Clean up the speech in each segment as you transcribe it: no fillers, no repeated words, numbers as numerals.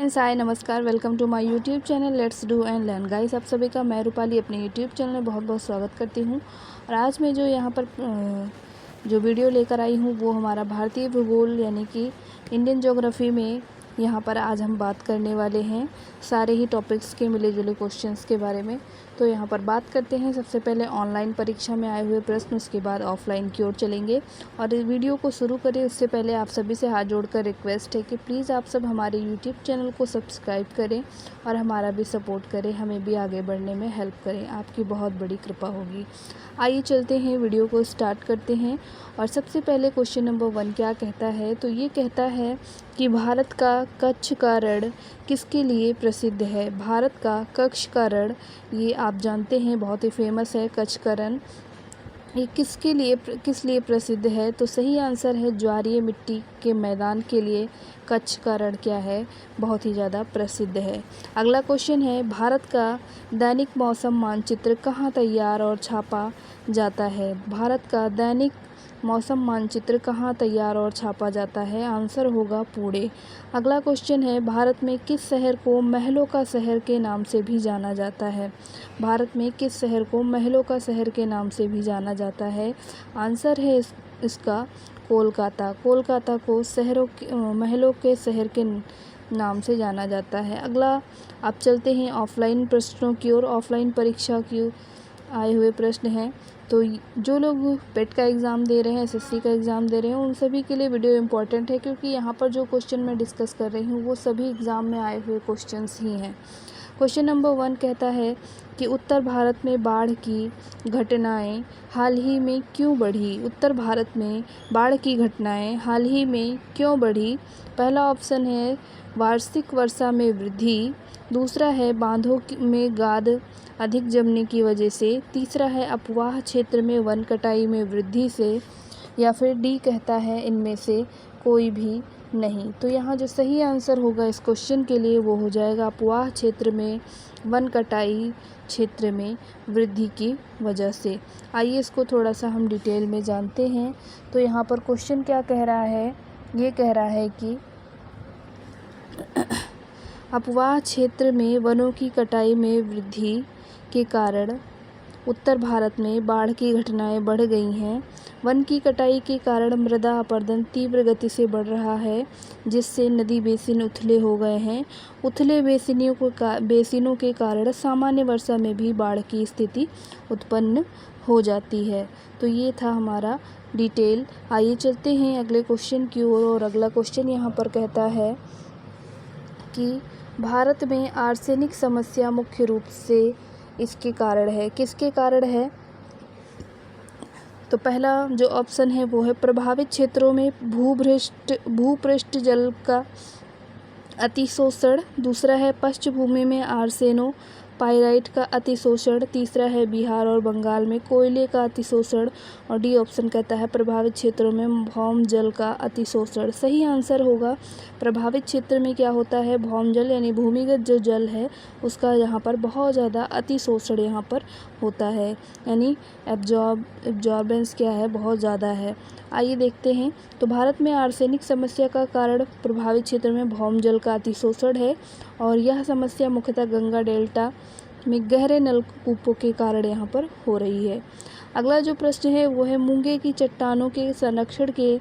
Friends, hi, नमस्कार। Welcome to my YouTube channel let's do and learn. Guys, आप सभी का मैं रूपाली अपने यूट्यूब चैनल में बहुत बहुत स्वागत करती हूँ। और आज मैं जो यहाँ पर जो वीडियो लेकर आई हूँ वो हमारा भारतीय भूगोल यानी कि इंडियन ज्योग्राफी में यहाँ पर आज हम बात करने वाले हैं सारे ही टॉपिक्स के मिले जुले क्वेश्चंस के बारे में। तो यहाँ पर बात करते हैं सबसे पहले ऑनलाइन परीक्षा में आए हुए प्रश्न, उसके बाद ऑफलाइन की ओर चलेंगे। और इस वीडियो को शुरू करें उससे पहले आप सभी से हाथ जोड़कर रिक्वेस्ट है कि प्लीज़ आप सब हमारे यूट्यूब चैनल को सब्सक्राइब करें और हमारा भी सपोर्ट करें, हमें भी आगे बढ़ने में हेल्प करें, आपकी बहुत बड़ी कृपा होगी। आइए चलते हैं, वीडियो को स्टार्ट करते हैं। और सबसे पहले क्वेश्चन नंबर 1 क्या कहता है, तो ये कहता है कि भारत का कच्छ का रण किसके लिए प्रसिद्ध है। भारत का कच्छ का रण, ये आप जानते हैं बहुत ही फेमस है कच्छ का रण। ये किस लिए प्रसिद्ध है, तो सही आंसर है ज्वारीय मिट्टी के मैदान के लिए कच्छ का रण क्या है, बहुत ही ज़्यादा प्रसिद्ध है। अगला क्वेश्चन है, भारत का दैनिक मौसम मानचित्र कहाँ तैयार और छापा जाता है। भारत का दैनिक मौसम मानचित्र कहाँ तैयार और छापा जाता है, आंसर होगा पुणे। अगला क्वेश्चन है, भारत में किस शहर को महलों का शहर के नाम से भी जाना जाता है। भारत में किस शहर को महलों का शहर के नाम से भी जाना जाता है, आंसर है इसका कोलकाता। कोलकाता को महलों के शहर के नाम से जाना जाता है। अगला आप चलते हैं ऑफलाइन प्रश्नों की ओर। ऑफलाइन परीक्षा की आए हुए प्रश्न हैं, तो जो लोग पेट का एग्ज़ाम दे रहे हैं, एसएससी का एग्ज़ाम दे रहे हैं, उन सभी के लिए वीडियो इम्पॉर्टेंट है, क्योंकि यहाँ पर जो क्वेश्चन मैं डिस्कस कर रही हूँ वो सभी एग्ज़ाम में आए हुए क्वेश्चंस ही हैं। क्वेश्चन नंबर 1 कहता है कि उत्तर भारत में बाढ़ की घटनाएं हाल ही में क्यों बढ़ी। उत्तर भारत में बाढ़ की घटनाएं हाल ही में क्यों बढ़ी। पहला ऑप्शन है वार्षिक वर्षा में वृद्धि, दूसरा है बांधों में गाद अधिक जमने की वजह से, तीसरा है अपवाह क्षेत्र में वन कटाई में वृद्धि से, या फिर डी कहता है इनमें से कोई भी नहीं। तो यहाँ जो सही आंसर होगा इस क्वेश्चन के लिए वो हो जाएगा अपवाह क्षेत्र में वन कटाई क्षेत्र में वृद्धि की वजह से। आइए इसको थोड़ा सा हम डिटेल में जानते हैं। तो यहाँ पर क्वेश्चन क्या कह रहा है, ये कह रहा है कि अपवाह क्षेत्र में वनों की कटाई में वृद्धि के कारण उत्तर भारत में बाढ़ की घटनाएं बढ़ गई हैं। वन की कटाई के कारण मृदा अपरदन तीव्र गति से बढ़ रहा है, जिससे नदी बेसिन उथले हो गए हैं। उथले बेसिनों के कारण सामान्य वर्षा में भी बाढ़ की स्थिति उत्पन्न हो जाती है। तो ये था हमारा डिटेल। आइए चलते हैं अगले क्वेश्चन की ओर। और अगला क्वेश्चन यहाँ पर कहता है कि भारत में आर्सेनिक समस्या मुख्य रूप से इसके कारण है, किसके कारण है। तो पहला जो ऑप्शन है वो है प्रभावित क्षेत्रों में भूपृष्ठ जल का अतिशोषण, दूसरा है पृष्ठभूमि में आर्सेनो पाइराइट का अतिशोषण, तीसरा है बिहार और बंगाल में कोयले का अतिशोषण, और डी ऑप्शन कहता है प्रभावित क्षेत्रों में भौम जल का अतिशोषण। सही आंसर होगा प्रभावित क्षेत्र में क्या होता है, भौम जल यानी भूमिगत जो जल है उसका यहाँ पर बहुत ज़्यादा अतिशोषण यहाँ पर होता है, यानी एब्जॉर्बेंस क्या है, बहुत ज़्यादा है। आइए देखते हैं। तो भारत में आर्सेनिक समस्या का कारण प्रभावित क्षेत्र में भौम जल का अतिशोषण है, और यह समस्या मुख्यतः गंगा डेल्टा में गहरे नलकूपों के कारण यहाँ पर हो रही है। अगला जो प्रश्न है वो है मूंगे की चट्टानों के संरक्षण के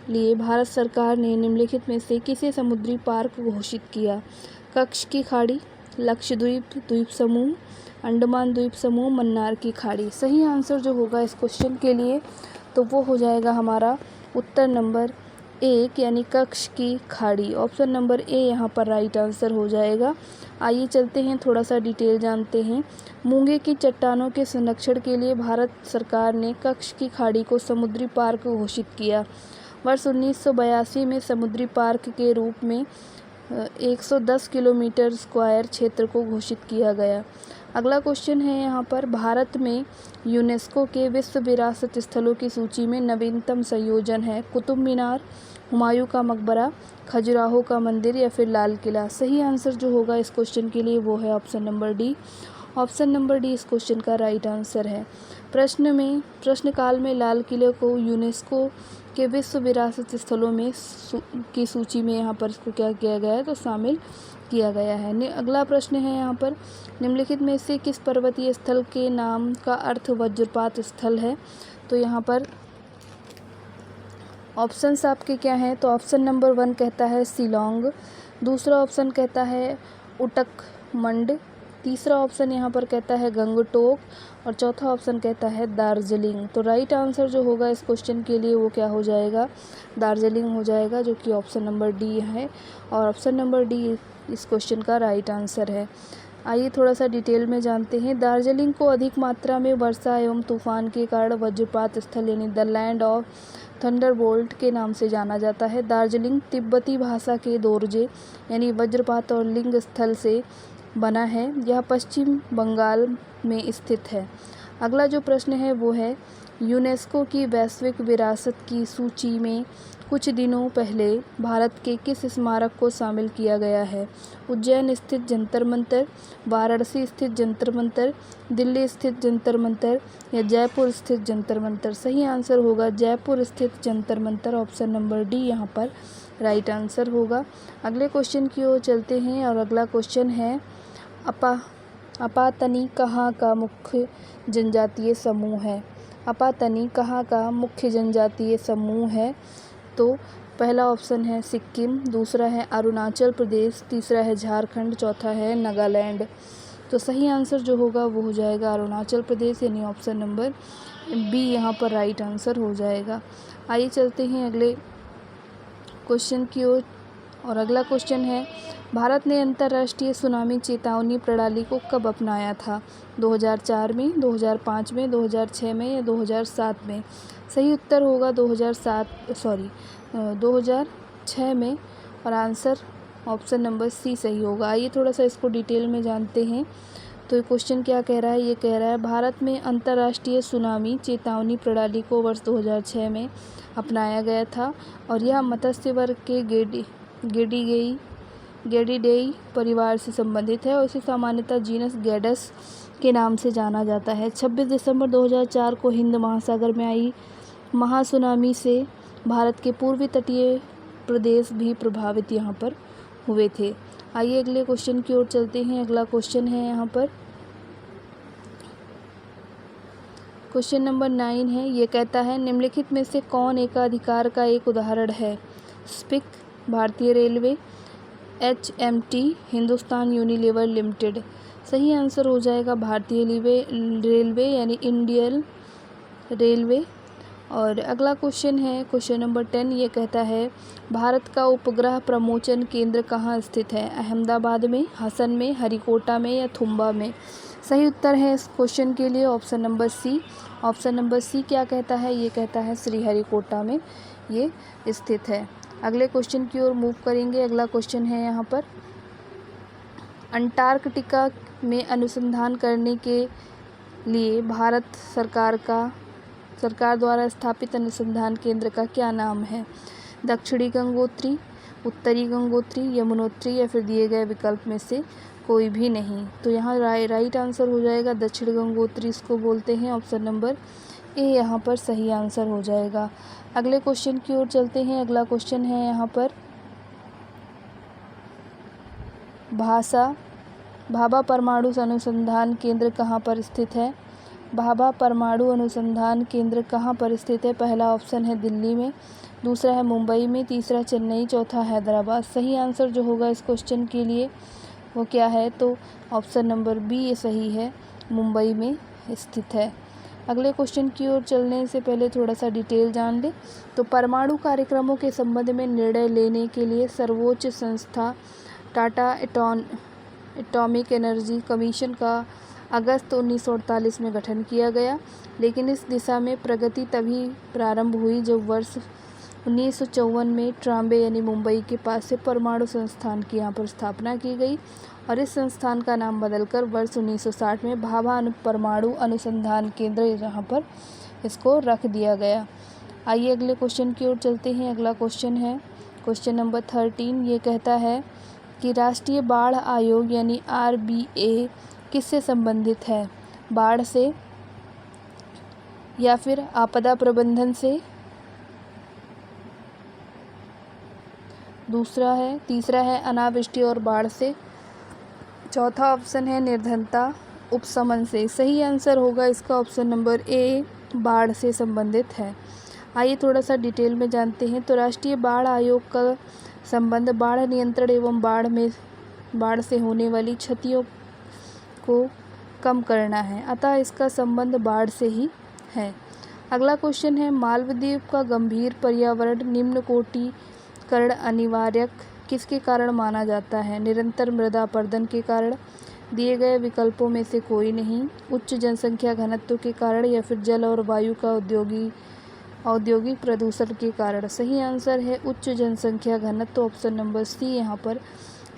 लिए भारत सरकार ने निम्नलिखित में से किसे समुद्री पार्क घोषित किया। कच्छ की खाड़ी, लक्षद्वीप द्वीप समूह, अंडमान द्वीप समूह, मन्नार की खाड़ी। सही आंसर जो होगा इस क्वेश्चन के लिए तो वो हो जाएगा हमारा उत्तर नंबर 1 यानी कच्छ की खाड़ी। ऑप्शन नंबर ए यहाँ पर राइट आंसर हो जाएगा। आइए चलते हैं, थोड़ा सा डिटेल जानते हैं। मूंगे की चट्टानों के संरक्षण के लिए भारत सरकार ने कच्छ की खाड़ी को समुद्री पार्क घोषित किया। वर्ष 1982 में समुद्री पार्क के रूप में 110 किलोमीटर स्क्वायर क्षेत्र को घोषित किया गया। अगला क्वेश्चन है यहाँ पर, भारत में यूनेस्को के विश्व विरासत स्थलों की सूची में नवीनतम संयोजन है कुतुब मीनार, हुमायूं का मकबरा, खजुराहो का मंदिर, या फिर लाल किला। सही आंसर जो होगा इस क्वेश्चन के लिए वो है option number D. Option number D इस क्वेश्चन का राइट आंसर है। प्रश्नकाल में लाल किले को यूनेस्को के विश्व विरासत स्थलों में की सूची में यहाँ पर इसको क्या किया गया है, तो शामिल किया गया है। अगला प्रश्न है यहाँ पर, निम्नलिखित में से किस पर्वतीय स्थल के नाम का अर्थ वज्रपात स्थल है? तो यहाँ पर ऑप्शंस आपके क्या हैं? तो ऑप्शन नंबर 1 कहता है शिलोंग, दूसरा ऑप्शन कहता है उटकमंड, तीसरा ऑप्शन यहाँ पर कहता है गंगटोक और चौथा ऑप्शन कहता है दार्जिलिंग। तो राइट आंसर जो होगा इस क्वेश्चन के लिए वो क्या हो जाएगा? दार्जिलिंग हो जाएगा, जो कि ऑप्शन नंबर डी है और ऑप्शन नंबर डी इस क्वेश्चन का राइट आंसर है। आइए थोड़ा सा डिटेल में जानते हैं। दार्जिलिंग को अधिक मात्रा में वर्षा एवं तूफान के कारण वज्रपात स्थल यानी द लैंड ऑफ थंडरबोल्ट के नाम से जाना जाता है। दार्जिलिंग तिब्बती भाषा के दोरजे यानी वज्रपात और लिंग स्थल से बना है। यह पश्चिम बंगाल में स्थित है। अगला जो प्रश्न है वो है, यूनेस्को की वैश्विक विरासत की सूची में कुछ दिनों पहले भारत के किस स्मारक को शामिल किया गया है? उज्जैन स्थित जंतर मंतर, वाराणसी स्थित जंतर मंतर, दिल्ली स्थित जंतर मंतर या जयपुर स्थित जंतर मंतर? सही आंसर होगा जयपुर स्थित Jantar Mantar, option number D यहाँ पर राइट आंसर होगा। अगले क्वेश्चन की ओर चलते हैं और अगला क्वेश्चन है, अपातनी कहाँ का मुख्य जनजातीय समूह है? अपातनी कहाँ का मुख्य जनजातीय समूह है? तो पहला ऑप्शन है सिक्किम, दूसरा है अरुणाचल प्रदेश, तीसरा है झारखंड, चौथा है नागालैंड। तो सही आंसर जो होगा वो हो जाएगा अरुणाचल प्रदेश, यानी ऑप्शन नंबर बी यहाँ पर राइट आंसर हो जाएगा। आइए चलते हैं अगले क्वेश्चन की ओर और अगला क्वेश्चन है, भारत ने अंतर्राष्ट्रीय सुनामी चेतावनी प्रणाली को कब अपनाया था? 2004 में, 2005 में, 2006 में या 2007 में? सही उत्तर होगा 2006 में और आंसर ऑप्शन नंबर सी सही होगा। आइए थोड़ा सा इसको डिटेल में जानते हैं। तो ये क्वेश्चन क्या कह रहा है? ये कह रहा है भारत में अंतर्राष्ट्रीय सुनामी चेतावनी प्रणाली को वर्ष 2006 में अपनाया गया था और यह मत्स्य वर्ग के गेडिडेई परिवार से संबंधित है और इसे सामान्यतः जीनस गैडस के नाम से जाना जाता है। 26 दिसंबर 2004 को हिंद महासागर में आई महासुनामी से भारत के पूर्वी तटीय प्रदेश भी प्रभावित यहाँ पर हुए थे। आइए अगले क्वेश्चन की ओर चलते हैं। अगला क्वेश्चन है यहाँ पर क्वेश्चन नंबर 9 है। ये कहता है, निम्नलिखित में से कौन एकाधिकार का एक उदाहरण है? स्पिक, भारतीय railway, HMT, Hindustan Unilever limited? सही आंसर हो जाएगा भारतीय रेलवे यानी इंडियन रेलवे। और अगला क्वेश्चन है क्वेश्चन नंबर 10। ये कहता है, भारत का उपग्रह प्रमोचन केंद्र कहाँ स्थित है? अहमदाबाद में, हसन में, हरिकोटा में या थुम्बा में? सही उत्तर है इस क्वेश्चन के लिए option number C. Option number C क्या कहता है? ये कहता है श्रीहरिकोटा में ये स्थित है। अगले क्वेश्चन की ओर मूव करेंगे। अगला क्वेश्चन है यहाँ पर, अंटार्कटिका में अनुसंधान करने के लिए भारत सरकार द्वारा स्थापित अनुसंधान केंद्र का क्या नाम है? दक्षिणी गंगोत्री, उत्तरी गंगोत्री, यमुनोत्री या फिर दिए गए विकल्प में से कोई भी नहीं? तो यहाँ राइट आंसर हो जाएगा दक्षिण गंगोत्री इसको बोलते हैं, ऑप्शन नंबर ए यहाँ पर सही आंसर हो जाएगा। अगले क्वेश्चन की ओर चलते हैं। अगला क्वेश्चन है यहाँ पर, भाभा परमाणु अनुसंधान केंद्र कहाँ पर स्थित है? भाभा परमाणु अनुसंधान केंद्र कहाँ पर स्थित है? पहला ऑप्शन है दिल्ली में, दूसरा है मुंबई में, तीसरा चेन्नई, चौथा हैदराबाद। सही आंसर जो होगा इस क्वेश्चन के लिए वो क्या है? तो ऑप्शन नंबर बी ये सही है, मुंबई में स्थित है। अगले क्वेश्चन की ओर चलने से पहले थोड़ा सा डिटेल जान लें। तो परमाणु कार्यक्रमों के संबंध में निर्णय लेने के लिए सर्वोच्च संस्था टाटा एटॉमिक एनर्जी कमीशन का अगस्त 1948 में गठन किया गया, लेकिन इस दिशा में प्रगति तभी प्रारंभ हुई जब वर्ष 1954 में ट्राम्बे यानी मुंबई के पास से परमाणु संस्थान की यहाँ पर स्थापना की गई और इस संस्थान का नाम बदलकर वर्ष 1960 में भाभा परमाणु अनुसंधान केंद्र यहाँ पर इसको रख दिया गया। आइए अगले क्वेश्चन की ओर चलते हैं। अगला क्वेश्चन है क्वेश्चन नंबर 13। ये कहता है कि राष्ट्रीय बाढ़ आयोग यानी RBA किससे संबंधित है? बाढ़ से या फिर आपदा प्रबंधन से तीसरा है अनावृष्टि और बाढ़ से। चौथा ऑप्शन है निर्धनता उपशमन से। सही आंसर होगा इसका ऑप्शन नंबर ए, बाढ़ से संबंधित है। आइए थोड़ा सा डिटेल में जानते हैं। तो राष्ट्रीय बाढ़ आयोग का संबंध बाढ़ नियंत्रण एवं बाढ़ से होने वाली क्षतियों को कम करना है, अतः इसका संबंध बाढ़ से ही है। अगला क्वेश्चन है, मालदीव का गंभीर पर्यावरण निम्न कोटिकरण अनिवार्य किसके कारण माना जाता है? निरंतर मृदा अपरदन के कारण, दिए गए विकल्पों में से कोई नहीं, उच्च जनसंख्या घनत्व के कारण, या फिर जल और वायु का औद्योगिक प्रदूषण के कारण। सही आंसर है उच्च जनसंख्या घनत्व, ऑप्शन नंबर सी यहाँ पर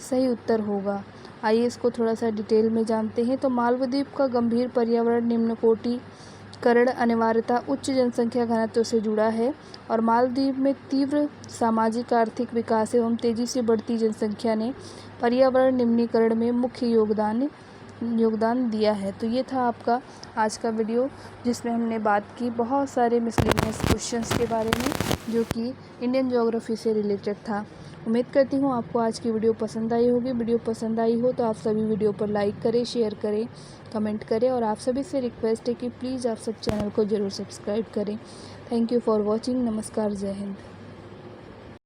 सही उत्तर होगा। आइए इसको थोड़ा सा डिटेल में जानते हैं। तो मालदीव का गंभीर पर्यावरण निम्न कोटिकरण अनिवार्यता उच्च जनसंख्या घनत्व से जुड़ा है, और मालदीव में तीव्र सामाजिक आर्थिक विकास एवं तेजी से बढ़ती जनसंख्या ने पर्यावरण निम्नीकरण में मुख्य योगदान दिया है। तो ये था आपका आज का वीडियो, जिसमें हमने बात की बहुत सारे मिसलेनियस क्वेश्चंस के बारे में, जो कि इंडियन ज्योग्राफी से रिलेटेड था। उम्मीद करती हूँ आपको आज की वीडियो पसंद आई होगी। वीडियो पसंद आई हो तो आप सभी वीडियो पर लाइक करें, शेयर करें, कमेंट करें, और आप सभी से रिक्वेस्ट है कि प्लीज़ आप सब चैनल को ज़रूर सब्सक्राइब करें। Thank you for watching. नमस्कार, जय हिंद।